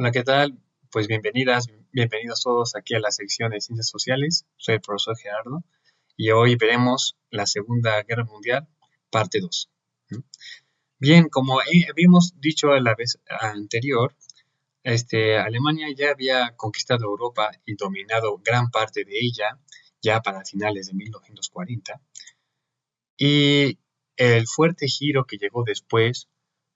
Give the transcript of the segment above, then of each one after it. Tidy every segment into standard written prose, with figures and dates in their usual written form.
Hola, ¿qué tal? Pues bienvenidas, bienvenidos todos aquí a la sección de Ciencias Sociales. Soy el profesor Gerardo y hoy veremos la Segunda Guerra Mundial, parte 2. ¿No? Bien, como habíamos dicho la vez anterior, Alemania ya había conquistado Europa y dominado gran parte de ella ya para finales de 1940. Y el fuerte giro que llegó después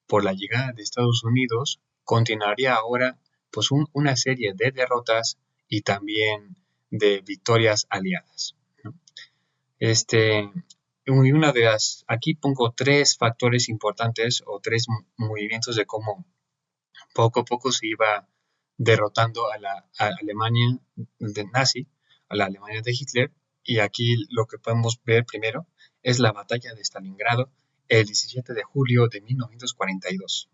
por la llegada de Estados Unidos continuaría ahora pues una serie de derrotas y también de victorias aliadas, ¿no? Este, y una de las, aquí pongo tres factores importantes o tres movimientos de cómo poco a poco se iba derrotando a Alemania de nazi, a la Alemania de Hitler, y aquí lo que podemos ver primero es la batalla de Stalingrado el 17 de julio de 1942.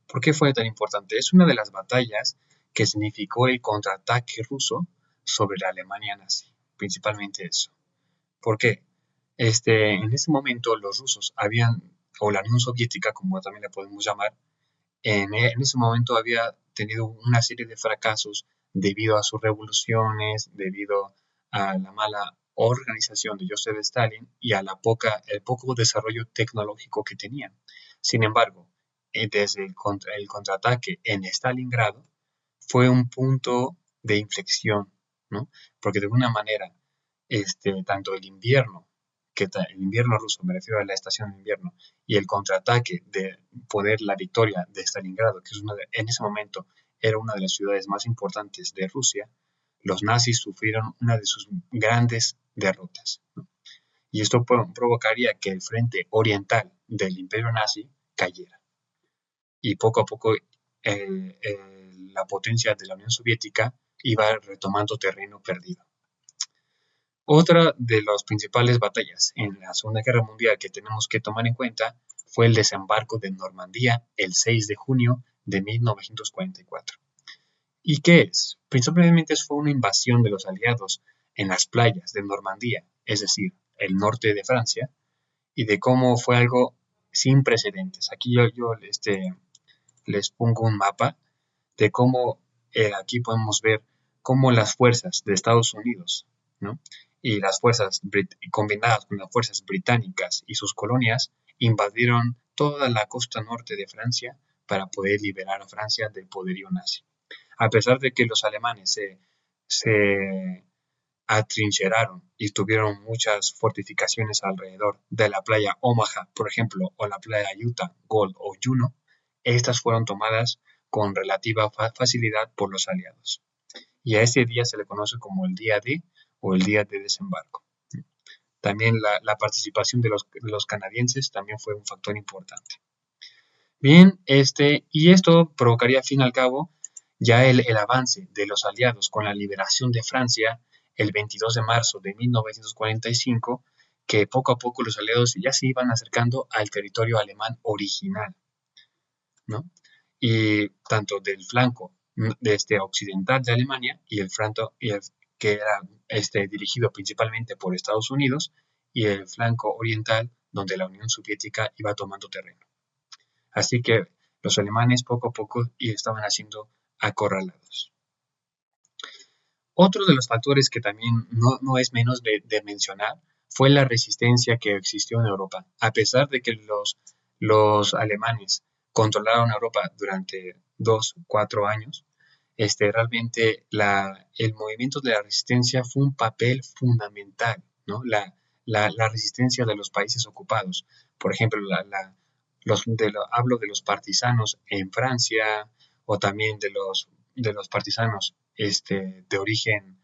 ¿Por qué fue tan importante? Es una de las batallas que significó el contraataque ruso sobre la Alemania nazi, principalmente eso. ¿Por qué? En ese momento los rusos habían, o la Unión Soviética, como también la podemos llamar, en ese momento había tenido una serie de fracasos debido a sus revoluciones, debido a la mala organización de Joseph Stalin y a el poco desarrollo tecnológico que tenían. Sin embargo, desde el contraataque en Stalingrado fue un punto de inflexión, ¿no? Porque de alguna manera, tanto el invierno ruso, me refiero a la estación de invierno, y el contraataque de poner la victoria de Stalingrado, que en ese momento era una de las ciudades más importantes de Rusia, los nazis sufrieron una de sus grandes derrotas, ¿no? Y esto provocaría que el frente oriental del imperio nazi cayera. Y poco a poco la potencia de la Unión Soviética iba retomando terreno perdido. Otra de las principales batallas en la Segunda Guerra Mundial que tenemos que tomar en cuenta fue el desembarco de Normandía el 6 de junio de 1944. ¿Y qué es? Principalmente fue una invasión de los aliados en las playas de Normandía, es decir, el norte de Francia, y de cómo fue algo sin precedentes. Aquí yo les pongo un mapa de cómo aquí podemos ver cómo las fuerzas de Estados Unidos, ¿no? Y las fuerzas combinadas con las fuerzas británicas y sus colonias invadieron toda la costa norte de Francia para poder liberar a Francia del poderío nazi. A pesar de que los alemanes se atrincheraron y tuvieron muchas fortificaciones alrededor de la playa Omaha, por ejemplo, o la playa Utah, Gold o Juno, estas fueron tomadas con relativa facilidad por los aliados. Y a este día se le conoce como el día D o el día de desembarco. También la participación de los canadienses también fue un factor importante. Bien, y esto provocaría, al fin y al cabo, ya el avance de los aliados con la liberación de Francia el 22 de marzo de 1945, que poco a poco los aliados ya se iban acercando al territorio alemán original, ¿no? Y tanto del flanco occidental de Alemania y que era dirigido principalmente por Estados Unidos, y el flanco oriental donde la Unión Soviética iba tomando terreno. Así que los alemanes poco a poco estaban siendo acorralados. Otro de los factores que también no es menos de mencionar fue la resistencia que existió en Europa. A pesar de que los alemanes controlaron Europa durante 4 años, realmente el movimiento de la resistencia fue un papel fundamental, ¿no? La resistencia de los países ocupados. Por ejemplo, hablo de los partisanos en Francia, o también de los partisanos de origen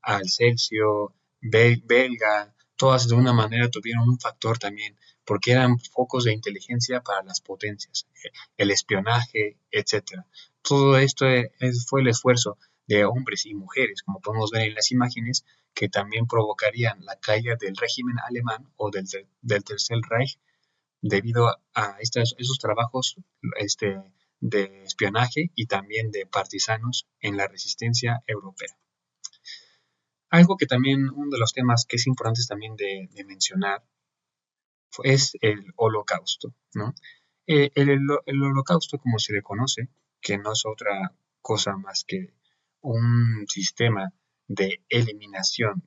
alsacio, belga, todas de una manera tuvieron un factor también, porque eran focos de inteligencia para las potencias, el espionaje, etcétera. Todo esto fue el esfuerzo de hombres y mujeres, como podemos ver en las imágenes, que también provocarían la caída del régimen alemán o del Tercer Reich debido a esos trabajos de espionaje y también de partisanos en la resistencia europea. Algo que también, uno de los temas que es importante también de mencionar es el holocausto, ¿no? El holocausto, como se le conoce, que no es otra cosa más que un sistema de eliminación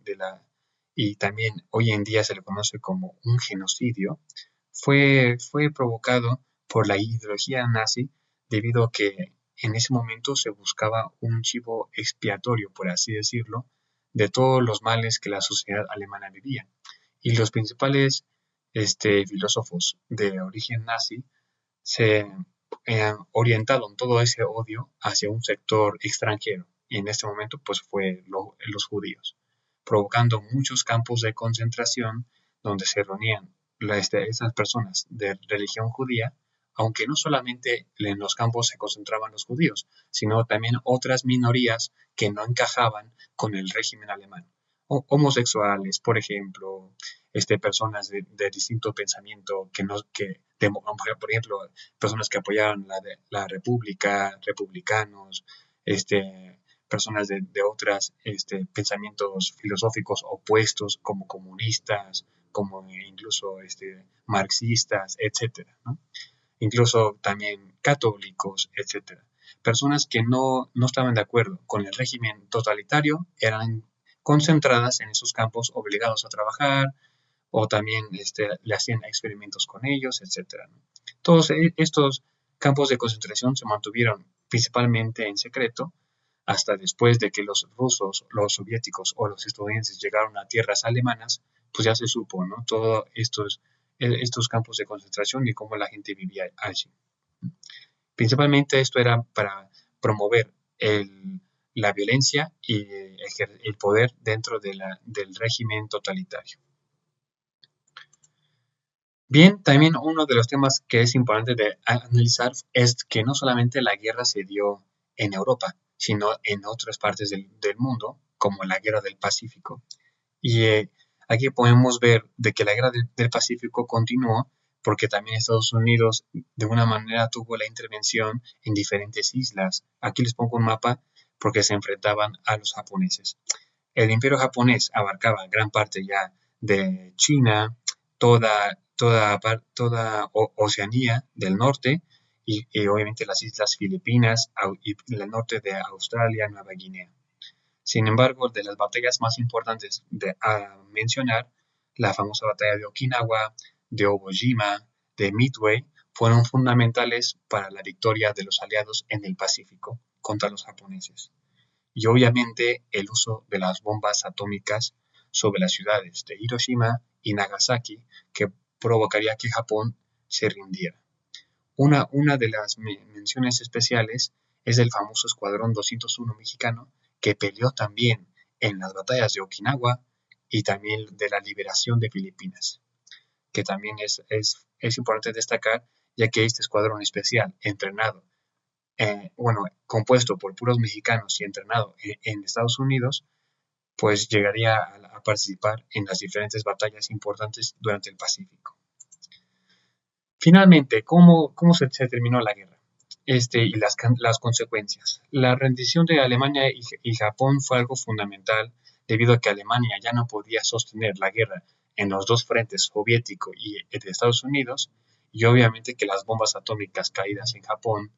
y también hoy en día se le conoce como un genocidio, fue provocado por la ideología nazi debido a que en ese momento se buscaba un chivo expiatorio, por así decirlo, de todos los males que la sociedad alemana vivía. Y los principales filósofos de origen nazi se orientaron todo ese odio hacia un sector extranjero. Y en este momento, pues fue los judíos, provocando muchos campos de concentración donde se reunían esas personas de religión judía, aunque no solamente en los campos se concentraban los judíos, sino también otras minorías que no encajaban con el régimen alemán. Homosexuales, por ejemplo, personas de distinto pensamiento por ejemplo, personas que apoyaban la república, republicanos, personas de otros pensamientos filosóficos opuestos como comunistas, como incluso marxistas, etcétera, ¿no? Incluso también católicos, etcétera. Personas que no estaban de acuerdo con el régimen totalitario eran concentradas en esos campos, obligados a trabajar, o también le hacían experimentos con ellos, etcétera, ¿no? Todos estos campos de concentración se mantuvieron principalmente en secreto hasta después de que los rusos, los soviéticos o los estadounidenses llegaron a tierras alemanas, pues ya se supo, ¿no? Todos estos campos de concentración y cómo la gente vivía allí. Principalmente esto era para promover la violencia y el poder dentro del régimen totalitario. Bien, también uno de los temas que es importante de analizar es que no solamente la guerra se dio en Europa, sino en otras partes del mundo, como la Guerra del Pacífico. Y aquí podemos ver de que la Guerra del Pacífico continuó porque también Estados Unidos de una manera tuvo la intervención en diferentes islas. Aquí les pongo un mapa porque se enfrentaban a los japoneses. El imperio japonés abarcaba gran parte ya de China, toda Oceanía del norte y obviamente las islas Filipinas y el norte de Australia, Nueva Guinea. Sin embargo, de las batallas más importantes a mencionar, la famosa batalla de Okinawa, de Iwo Jima, de Midway, fueron fundamentales para la victoria de los aliados en el Pacífico contra los japoneses. Y obviamente el uso de las bombas atómicas sobre las ciudades de Hiroshima y Nagasaki, que provocaría que Japón se rindiera. Una de las menciones especiales es del famoso Escuadrón 201 mexicano, que peleó también en las batallas de Okinawa y también de la liberación de Filipinas, que también es importante destacar, ya que este escuadrón especial, entrenado, compuesto por puros mexicanos y entrenado en Estados Unidos, pues llegaría a participar en las diferentes batallas importantes durante el Pacífico. Finalmente, ¿cómo se terminó la guerra? Y las consecuencias. La rendición de Alemania y Japón fue algo fundamental debido a que Alemania ya no podía sostener la guerra en los dos frentes soviético y de Estados Unidos, y obviamente que las bombas atómicas caídas en Japón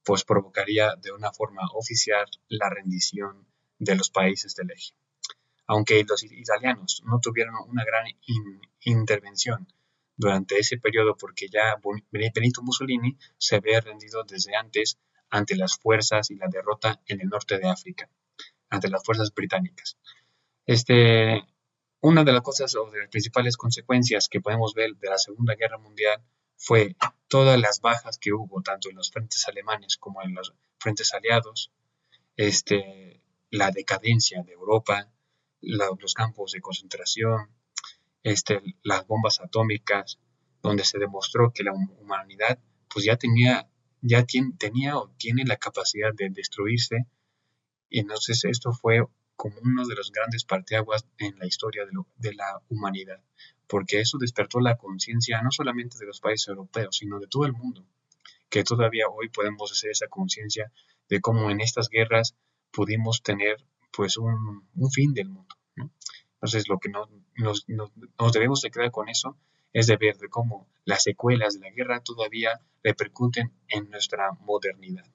pues provocaría de una forma oficial la rendición de los países del eje. Aunque los italianos no tuvieron una gran intervención durante ese periodo porque ya Benito Mussolini se había rendido desde antes ante las fuerzas y la derrota en el norte de África, ante las fuerzas británicas. Una de las cosas o de las principales consecuencias que podemos ver de la Segunda Guerra Mundial fue todas las bajas que hubo tanto en los frentes alemanes como en los frentes aliados, la decadencia de Europa, los campos de concentración, las bombas atómicas, donde se demostró que la humanidad pues tenía o tiene la capacidad de destruirse, y entonces esto fue como uno de los grandes parteaguas en la historia de la humanidad, porque eso despertó la conciencia no solamente de los países europeos, sino de todo el mundo, que todavía hoy podemos hacer esa conciencia de cómo en estas guerras pudimos tener pues un fin del mundo, ¿no? Entonces lo que nos debemos de quedar con eso es de ver de cómo las secuelas de la guerra todavía repercuten en nuestra modernidad.